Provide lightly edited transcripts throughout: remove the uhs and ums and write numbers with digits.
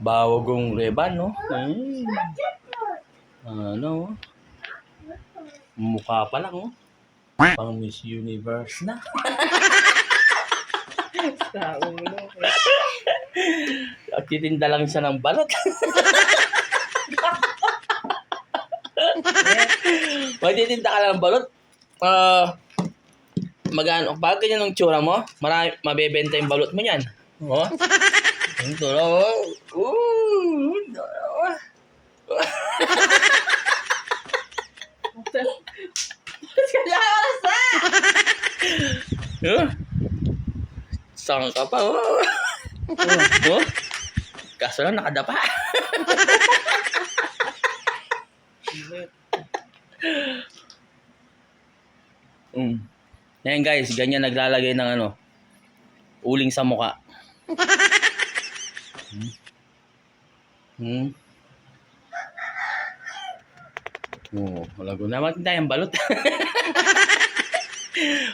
Bawagong Reban, no? Ay. Ano? Mukha pa lang, oh. Pang Miss Universe na. Sa ulo. At titinda lang siya ng balot. Magtitinda ka lang ng balot. Magano, pag ganyan ang tsura mo, marami, mabebenta yung balot mo yan. Oh. Ito lang, oh. Saan ka pa, oh. Oh. Kaso lang nakadapa. Ayan guys, ganyan naglalagay ng ano, uling sa muka. Oh, wala ko na. Magtinda yung balot.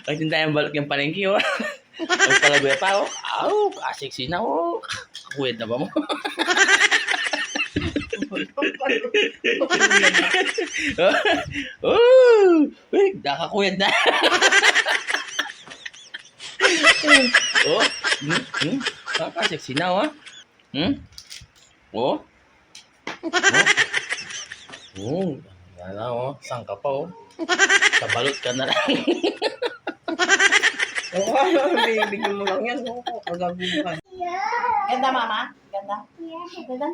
Magtinda yung balot yung palengke, oh. Magpalagoy pa, oh. Aw, kasiksi na, oh. Kakuwid na ba mo? Uy, nakakuwid na. Oh, kasiksi na, oh. Oh. Oh, wala, oh. Saan ka pa, oh. Sa balot ka na lang. Bibigyan mo lang yan. Kagaguhan. Ganda, mama? Ganda? Ganda.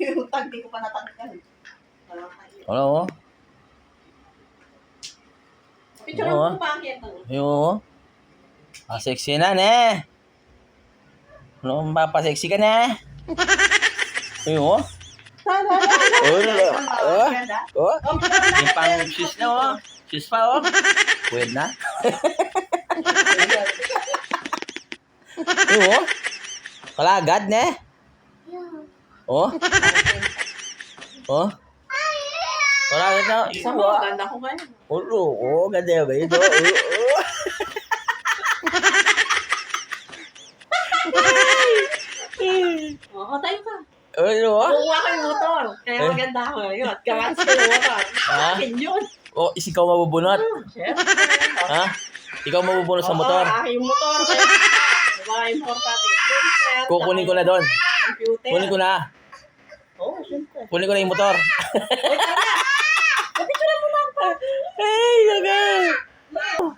Yung tag, di ko pa natanggal. Hello, oh. Picture mo pa ang yan. Yo. Sexy na, ne. Ano, mapasexy ka na. Yo. Oh. Yung pang shoes na, oh. Shoes pa, oh. Pwede na. Yo. Kalagad, ne. Oh. Oh. Kalagad na. Isa mo. Ganda ko ngayon. Oh, ganda ba ito? Oo, tayo ka. Ano? Kukuha ko yung motor. Kaya maganda ako ngayon. Kamas ko yung motor. Akin yun. Oh, ikaw mabubunot. Siyempre. Ha? Ikaw mabubunot sa motor. Akin yung motor. Baka importante. Kukunin ko na doon. Computer. Kunin ko na. Oo, siyempre. Kunin ko na yung motor. Kapitulan mo lang pa. Ay, naga.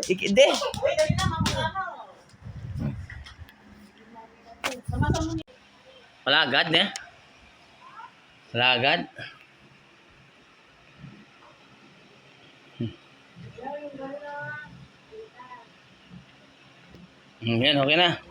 Hindi. Uy, dali na, mamulano. Sama-sama niya. Wala agad, ne? Wala agad. Yan, okay na.